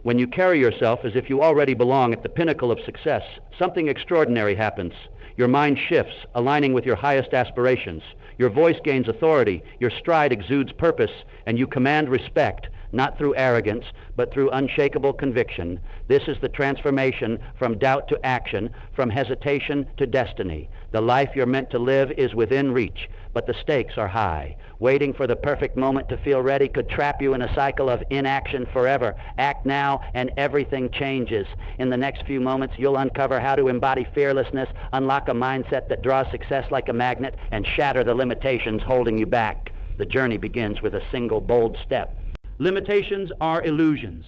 When you carry yourself as if you already belong at the pinnacle of success, something extraordinary happens. Your mind shifts, aligning with your highest aspirations. Your voice gains authority, your stride exudes purpose, and you command respect, not through arrogance, but through unshakable conviction. This is the transformation from doubt to action, from hesitation to destiny. The life you're meant to live is within reach, but the stakes are high. Waiting for the perfect moment to feel ready could trap you in a cycle of inaction forever. Act now and everything changes. In the next few moments, you'll uncover how to embody fearlessness, unlock a mindset that draws success like a magnet, and shatter the limitations holding you back. The journey begins with a single bold step. Limitations are illusions.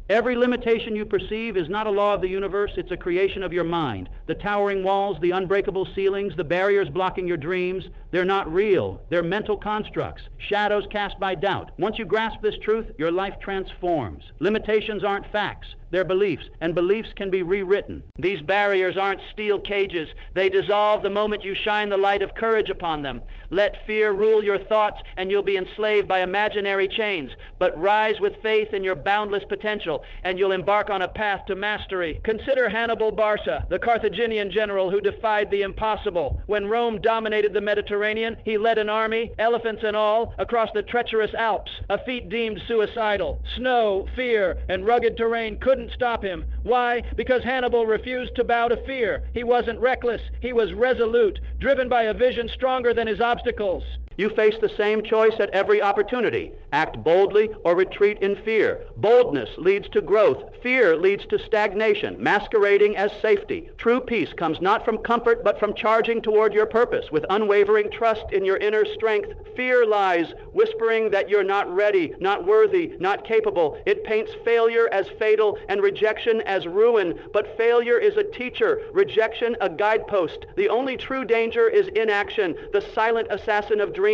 Every limitation you perceive is not a law of the universe, it's a creation of your mind. The towering walls, the unbreakable ceilings, the barriers blocking your dreams, they're not real. They're mental constructs, shadows cast by doubt. Once you grasp this truth, your life transforms. Limitations aren't facts, they're beliefs, and beliefs can be rewritten. These barriers aren't steel cages. They dissolve the moment you shine the light of courage upon them. Let fear rule your thoughts, and you'll be enslaved by imaginary chains. But rise with faith in your boundless potential, and you'll embark on a path to mastery. Consider Hannibal Barca, the Carthaginian general who defied the impossible. When Rome dominated the Mediterranean, he led an army, elephants and all, across the treacherous Alps, a feat deemed suicidal. Snow, fear, and rugged terrain couldn't stop him. Why? Because Hannibal refused to bow to fear. He wasn't reckless. He was resolute, driven by a vision stronger than his obstacles. You face the same choice at every opportunity. Act boldly or retreat in fear. Boldness leads to growth. Fear leads to stagnation, masquerading as safety. True peace comes not from comfort, but from charging toward your purpose with unwavering trust in your inner strength. Fear lies, whispering that you're not ready, not worthy, not capable. It paints failure as fatal and rejection as ruin. But failure is a teacher, rejection a guidepost. The only true danger is inaction, the silent assassin of dreams.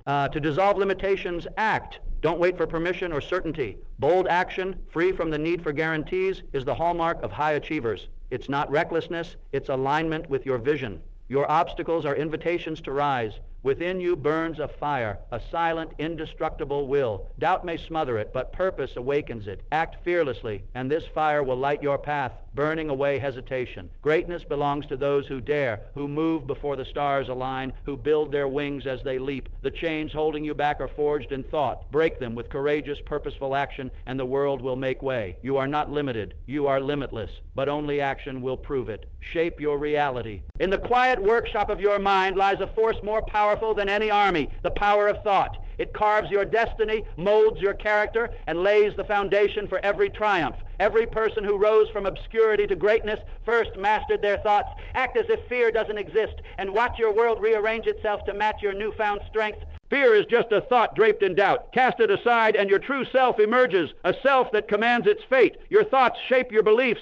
To dissolve limitations, act. Don't wait for permission or certainty. Bold action, free from the need for guarantees, is the hallmark of high achievers. It's not recklessness, it's alignment with your vision. Your obstacles are invitations to rise. Within you burns a fire, a silent, indestructible will. Doubt may smother it, but purpose awakens it. Act fearlessly, and this fire will light your path, burning away hesitation. Greatness belongs to those who dare, who move before the stars align, who build their wings as they leap. The chains holding you back are forged in thought. Break them with courageous, purposeful action, and the world will make way. You are not limited. You are limitless, but only action will prove it. Shape your reality. In the quiet workshop of your mind lies a force more powerful than any army, the power of thought. It carves your destiny, molds your character, and lays the foundation for every triumph. Every person who rose from obscurity to greatness first mastered their thoughts. Act as if fear doesn't exist, and watch your world rearrange itself to match your newfound strength. Fear is just a thought draped in doubt. Cast it aside and your true self emerges, a self that commands its fate. Your thoughts shape your beliefs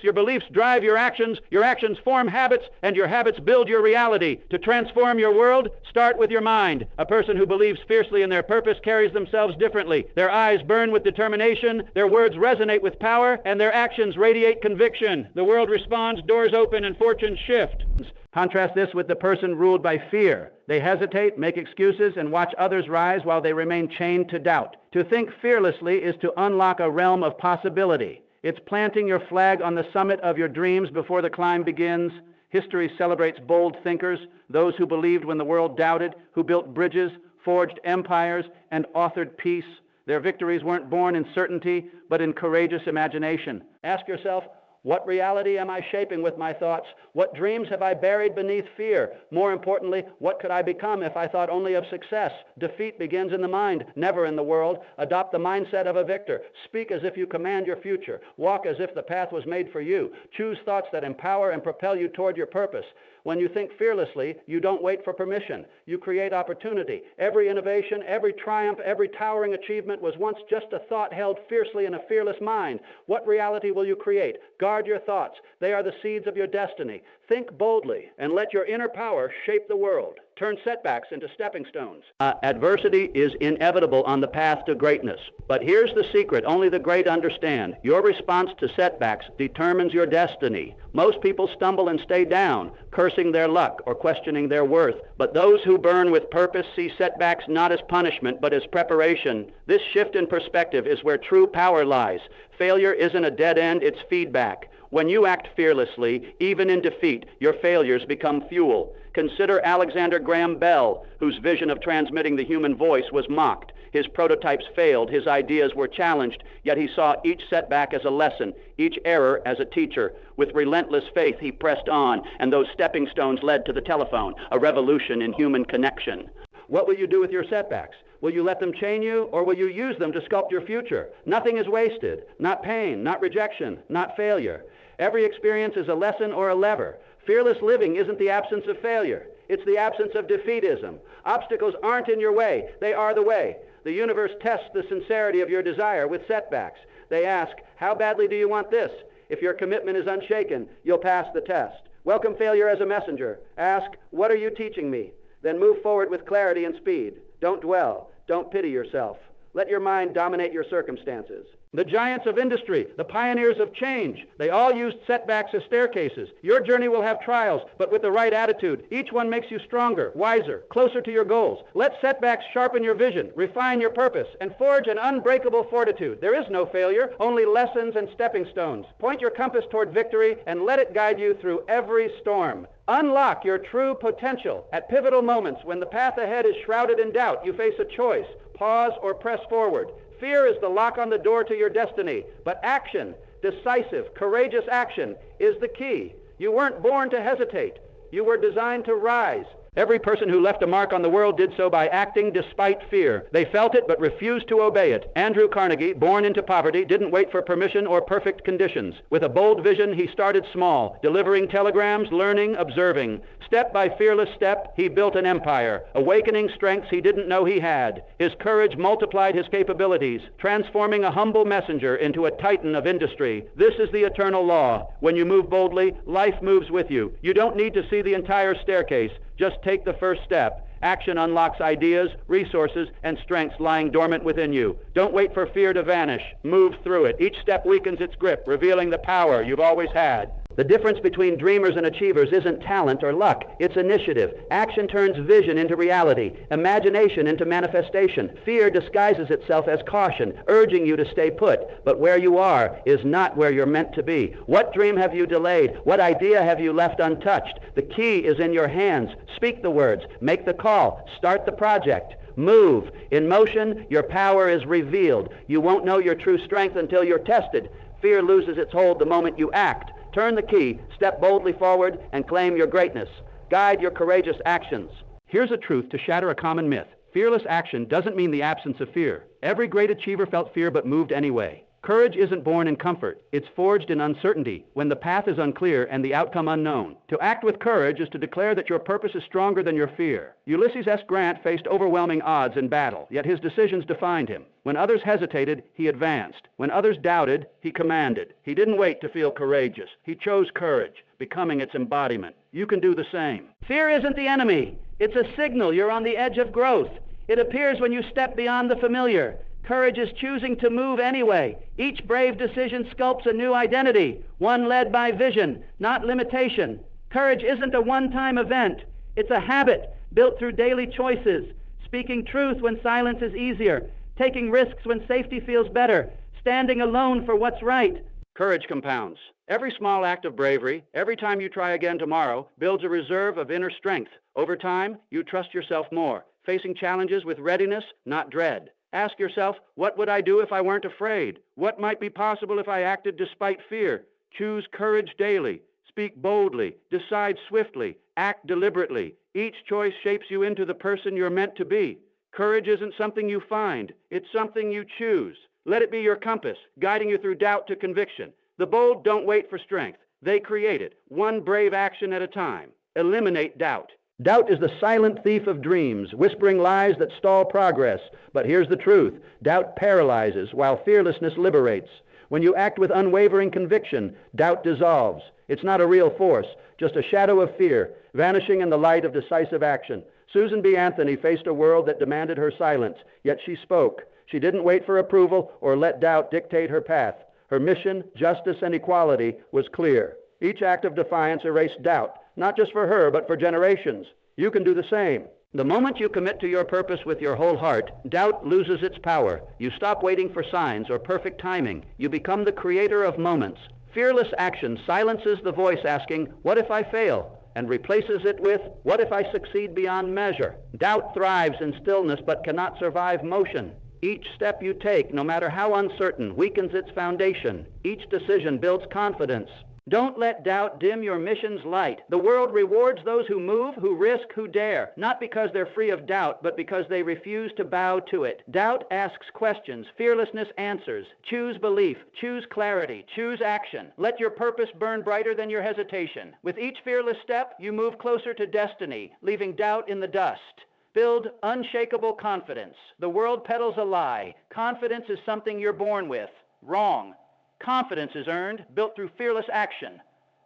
drive your actions form habits, and your habits build your reality. To transform your world, start with your mind. A person who believes fiercely in their purpose carries themselves differently. Their eyes burn with determination, their words resonate with power, and their actions radiate conviction. The world responds, doors open, and fortunes shift. Contrast this with the person ruled by fear. They hesitate, make excuses, and watch others rise while they remain chained to doubt. To think fearlessly is to unlock a realm of possibility. It's planting your flag on the summit of your dreams before the climb begins. History celebrates bold thinkers, those who believed when the world doubted, who built bridges, forged empires, and authored peace. Their victories weren't born in certainty, but in courageous imagination. Ask yourself, what reality am I shaping with my thoughts? What dreams have I buried beneath fear? More importantly, what could I become if I thought only of success? Defeat begins in the mind, never in the world. Adopt the mindset of a victor. Speak as if you command your future. Walk as if the path was made for you. Choose thoughts that empower and propel you toward your purpose. When you think fearlessly, you don't wait for permission. You create opportunity. Every innovation, every triumph, every towering achievement was once just a thought held fiercely in a fearless mind. What reality will you create? Guard your thoughts. They are the seeds of your destiny. Think boldly and let your inner power shape the world. Turn setbacks into stepping stones. Adversity is inevitable on the path to greatness. But here's the secret only the great understand. Your response to setbacks determines your destiny. Most people stumble and stay down, cursing their luck or questioning their worth. But those who burn with purpose see setbacks not as punishment, but as preparation. This shift in perspective is where true power lies. Failure isn't a dead end, it's feedback. When you act fearlessly, even in defeat, your failures become fuel. Consider Alexander Graham Bell, whose vision of transmitting the human voice was mocked. His prototypes failed, his ideas were challenged, yet he saw each setback as a lesson, each error as a teacher. With relentless faith, he pressed on, and those stepping stones led to the telephone, a revolution in human connection. What will you do with your setbacks? Will you let them chain you, or will you use them to sculpt your future? Nothing is wasted. Not pain, not rejection, not failure. Every experience is a lesson or a lever. Fearless living isn't the absence of failure. It's the absence of defeatism. Obstacles aren't in your way. They are the way. The universe tests the sincerity of your desire with setbacks. They ask, how badly do you want this? If your commitment is unshaken, you'll pass the test. Welcome failure as a messenger. Ask, what are you teaching me? Then move forward with clarity and speed. Don't dwell. Don't pity yourself. Let your mind dominate your circumstances. The giants of industry, the pioneers of change, they all used setbacks as staircases. Your journey will have trials, but with the right attitude, each one makes you stronger, wiser, closer to your goals. Let setbacks sharpen your vision, refine your purpose, and forge an unbreakable fortitude. There is no failure, only lessons and stepping stones. Point your compass toward victory and let it guide you through every storm. Unlock your true potential. At pivotal moments, when the path ahead is shrouded in doubt, you face a choice. Pause or press forward. Fear is the lock on the door to your destiny, but action, decisive, courageous action, is the key. You weren't born to hesitate. You were designed to rise. Every person who left a mark on the world did so by acting despite fear. They felt it but refused to obey it. Andrew Carnegie, born into poverty, didn't wait for permission or perfect conditions. With a bold vision, he started small, delivering telegrams, learning, observing. Step by fearless step, he built an empire, awakening strengths he didn't know he had. His courage multiplied his capabilities, transforming a humble messenger into a titan of industry. This is the eternal law. When you move boldly, life moves with you. You don't need to see the entire staircase. Just take the first step. Action unlocks ideas, resources, and strengths lying dormant within you. Don't wait for fear to vanish. Move through it. Each step weakens its grip, revealing the power you've always had. The difference between dreamers and achievers isn't talent or luck. It's initiative. Action turns vision into reality, imagination into manifestation. Fear disguises itself as caution, urging you to stay put. But where you are is not where you're meant to be. What dream have you delayed? What idea have you left untouched? The key is in your hands. Speak the words. Make the call. Start the project. Move. In motion, your power is revealed. You won't know your true strength until you're tested. Fear loses its hold the moment you act. Turn the key, step boldly forward, and claim your greatness. Guide your courageous actions. Here's a truth to shatter a common myth. Fearless action doesn't mean the absence of fear. Every great achiever felt fear but moved anyway. Courage isn't born in comfort. It's forged in uncertainty, when the path is unclear and the outcome unknown. To act with courage is to declare that your purpose is stronger than your fear. Ulysses S. Grant faced overwhelming odds in battle, yet his decisions defined him. When others hesitated, he advanced. When others doubted, he commanded. He didn't wait to feel courageous. He chose courage, becoming its embodiment. You can do the same. Fear isn't the enemy. It's a signal you're on the edge of growth. It appears when you step beyond the familiar. Courage is choosing to move anyway. Each brave decision sculpts a new identity, one led by vision, not limitation. Courage isn't a one-time event. It's a habit built through daily choices, speaking truth when silence is easier, taking risks when safety feels better, standing alone for what's right. Courage compounds. Every small act of bravery, every time you try again tomorrow, builds a reserve of inner strength. Over time, you trust yourself more, facing challenges with readiness, not dread. Ask yourself, what would I do if I weren't afraid? What might be possible if I acted despite fear? Choose courage daily. Speak boldly. Decide swiftly. Act deliberately. Each choice shapes you into the person you're meant to be. Courage isn't something you find. It's something you choose. Let it be your compass, guiding you through doubt to conviction. The bold don't wait for strength. They create it, one brave action at a time. Eliminate doubt. Doubt is the silent thief of dreams, whispering lies that stall progress. But here's the truth. Doubt paralyzes, while fearlessness liberates. When you act with unwavering conviction, doubt dissolves. It's not a real force, just a shadow of fear, vanishing in the light of decisive action. Susan B. Anthony faced a world that demanded her silence, yet she spoke. She didn't wait for approval or let doubt dictate her path. Her mission, justice and equality, was clear. Each act of defiance erased doubt, not just for her, but for generations. You can do the same. The moment you commit to your purpose with your whole heart, doubt loses its power. You stop waiting for signs or perfect timing. You become the creator of moments. Fearless action silences the voice asking, "What if I fail?" and replaces it with, "What if I succeed beyond measure?" Doubt thrives in stillness but cannot survive motion. Each step you take, no matter how uncertain, weakens its foundation. Each decision builds confidence. Don't let doubt dim your mission's light. The world rewards those who move, who risk, who dare, not because they're free of doubt, but because they refuse to bow to it. Doubt asks questions. Fearlessness answers. Choose belief. Choose clarity. Choose action. Let your purpose burn brighter than your hesitation. With each fearless step, you move closer to destiny, leaving doubt in the dust. Build unshakable confidence. The world peddles a lie. Confidence is something you're born with. Wrong. Confidence is earned, built through fearless action.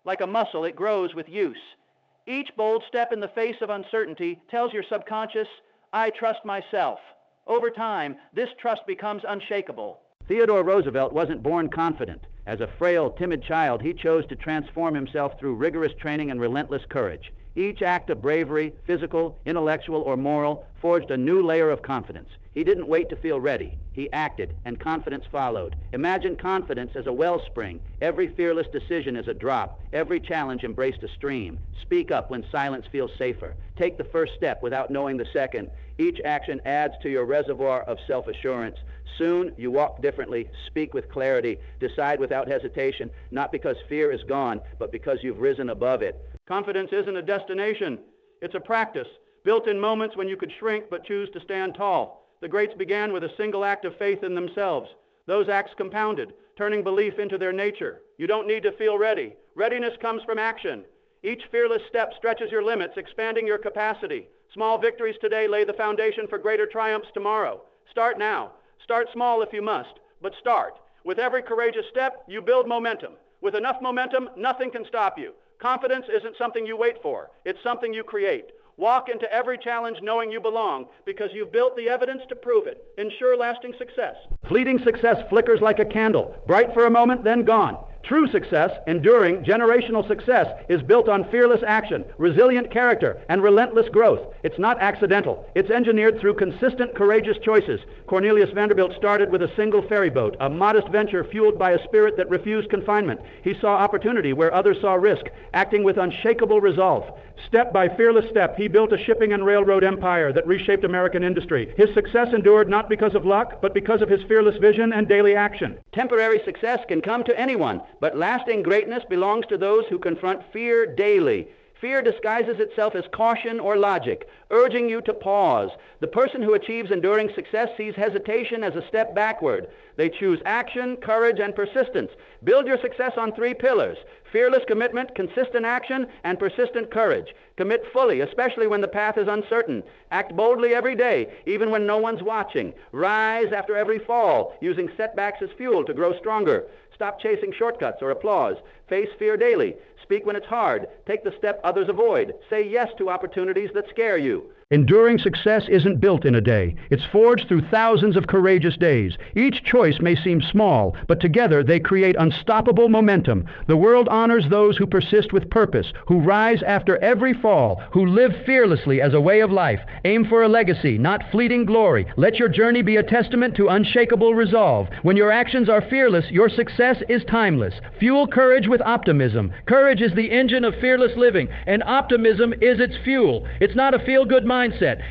Like a muscle, it grows with use. Each bold step in the face of uncertainty tells your subconscious, "I trust myself." Over time, this trust becomes unshakable. Theodore Roosevelt wasn't born confident. As a frail, timid child, he chose to transform himself through rigorous training and relentless courage. Each act of bravery, physical, intellectual, or moral, forged a new layer of confidence. He didn't wait to feel ready. He acted, and confidence followed. Imagine confidence as a wellspring. Every fearless decision is a drop. Every challenge embraced a stream. Speak up when silence feels safer. Take the first step without knowing the second. Each action adds to your reservoir of self-assurance. Soon, you walk differently, speak with clarity, decide without hesitation, not because fear is gone, but because you've risen above it. Confidence isn't a destination. It's a practice, built in moments when you could shrink but choose to stand tall. The greats began with a single act of faith in themselves. Those acts compounded, turning belief into their nature. You don't need to feel ready. Readiness comes from action. Each fearless step stretches your limits, expanding your capacity. Small victories today lay the foundation for greater triumphs tomorrow. Start now. Start small if you must, but start. With every courageous step, you build momentum. With enough momentum, nothing can stop you. Confidence isn't something you wait for. It's something you create. Walk into every challenge knowing you belong because you've built the evidence to prove it. Ensure lasting success. Fleeting success flickers like a candle, bright for a moment, then gone. True success, enduring, generational success, is built on fearless action, resilient character, and relentless growth. It's not accidental. It's engineered through consistent, courageous choices. Cornelius Vanderbilt started with a single ferry boat, a modest venture fueled by a spirit that refused confinement. He saw opportunity where others saw risk, acting with unshakable resolve. Step by fearless step, he built a shipping and railroad empire that reshaped American industry. His success endured not because of luck, but because of his fearless vision and daily action. Temporary success can come to anyone, but lasting greatness belongs to those who confront fear daily. Fear disguises itself as caution or logic, urging you to pause. The person who achieves enduring success sees hesitation as a step backward. They choose action, courage, and persistence. Build your success on 3 pillars: fearless commitment, consistent action, and persistent courage. Commit fully, especially when the path is uncertain. Act boldly every day, even when no one's watching. Rise after every fall, using setbacks as fuel to grow stronger. Stop chasing shortcuts or applause. Face fear daily. Speak when it's hard. Take the step others avoid. Say yes to opportunities that scare you. Enduring success isn't built in a day. It's forged through thousands of courageous days. Each choice may seem small, but together they create unstoppable momentum. The world honors those who persist with purpose, who rise after every fall, who live fearlessly as a way of life. Aim for a legacy, not fleeting glory. Let your journey be a testament to unshakable resolve. When your actions are fearless, your success is timeless. Fuel courage with optimism. Courage is the engine of fearless living, and optimism is its fuel. It's not a feel-good mindset.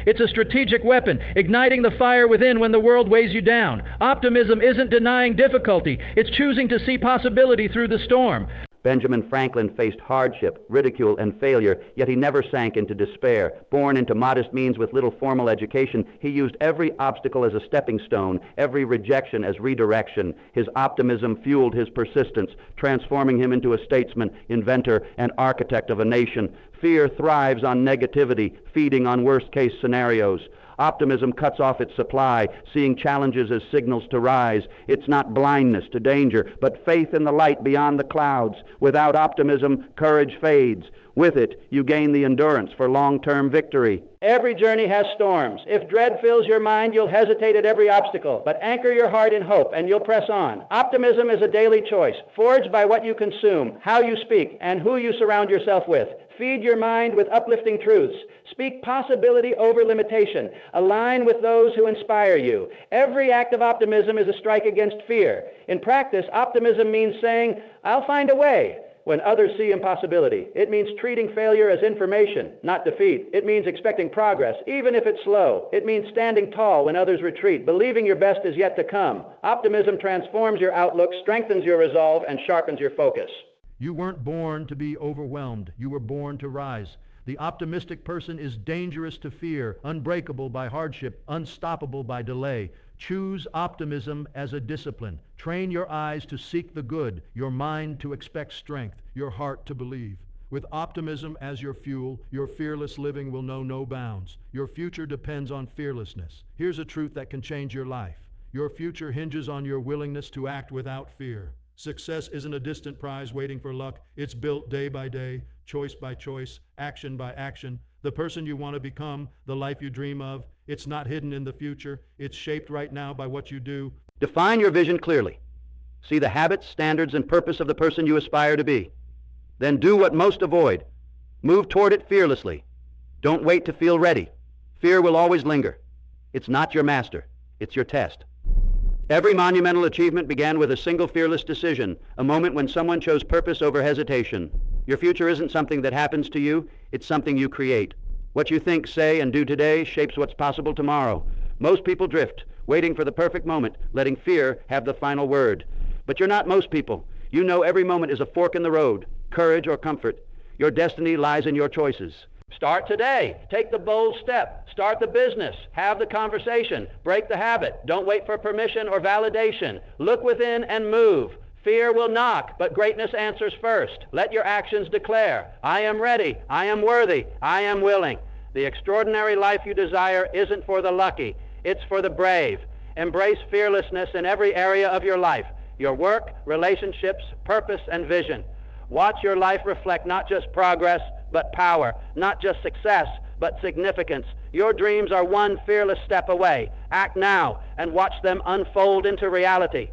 It's a strategic weapon, igniting the fire within when the world weighs you down. Optimism isn't denying difficulty. It's choosing to see possibility through the storm. Benjamin Franklin faced hardship, ridicule, and failure, yet he never sank into despair. Born into modest means with little formal education, he used every obstacle as a stepping stone, every rejection as redirection. His optimism fueled his persistence, transforming him into a statesman, inventor, and architect of a nation. Fear thrives on negativity, feeding on worst-case scenarios. Optimism cuts off its supply, seeing challenges as signals to rise. It's not blindness to danger, but faith in the light beyond the clouds. Without optimism, courage fades. With it, you gain the endurance for long-term victory. Every journey has storms. If dread fills your mind, you'll hesitate at every obstacle, but anchor your heart in hope and you'll press on. Optimism is a daily choice, forged by what you consume, how you speak, and who you surround yourself with. Feed your mind with uplifting truths. Speak possibility over limitation. Align with those who inspire you. Every act of optimism is a strike against fear. In practice, optimism means saying, "I'll find a way," when others see impossibility. It means treating failure as information, not defeat. It means expecting progress, even if it's slow. It means standing tall when others retreat, believing your best is yet to come. Optimism transforms your outlook, strengthens your resolve, and sharpens your focus. You weren't born to be overwhelmed. You were born to rise. The optimistic person is dangerous to fear, unbreakable by hardship, unstoppable by delay. Choose optimism as a discipline. Train your eyes to seek the good, your mind to expect strength, your heart to believe. With optimism as your fuel, your fearless living will know no bounds. Your future depends on fearlessness. Here's a truth that can change your life. Your future hinges on your willingness to act without fear. Success isn't a distant prize waiting for luck. It's built day by day, choice by choice, action by action. The person you want to become, the life you dream of, it's not hidden in the future. It's shaped right now by what you do. Define your vision clearly. See the habits, standards, and purpose of the person you aspire to be. Then do what most avoid. Move toward it fearlessly. Don't wait to feel ready. Fear will always linger. It's not your master. It's your test. Every monumental achievement began with a single fearless decision, a moment when someone chose purpose over hesitation. Your future isn't something that happens to you, it's something you create. What you think, say, and do today shapes what's possible tomorrow. Most people drift, waiting for the perfect moment, letting fear have the final word. But you're not most people. You know every moment is a fork in the road, courage or comfort. Your destiny lies in your choices. Start today. Take the bold step. Start the business. Have the conversation. Break the habit. Don't wait for permission or validation. Look within and move. Fear will knock, but greatness answers first. Let your actions declare, "I am ready. I am worthy. I am willing." The extraordinary life you desire isn't for the lucky. It's for the brave. Embrace fearlessness in every area of your life, your work, relationships, purpose, and vision. Watch your life reflect not just progress, but power, not just success, but significance. Your dreams are one fearless step away. Act now and watch them unfold into reality.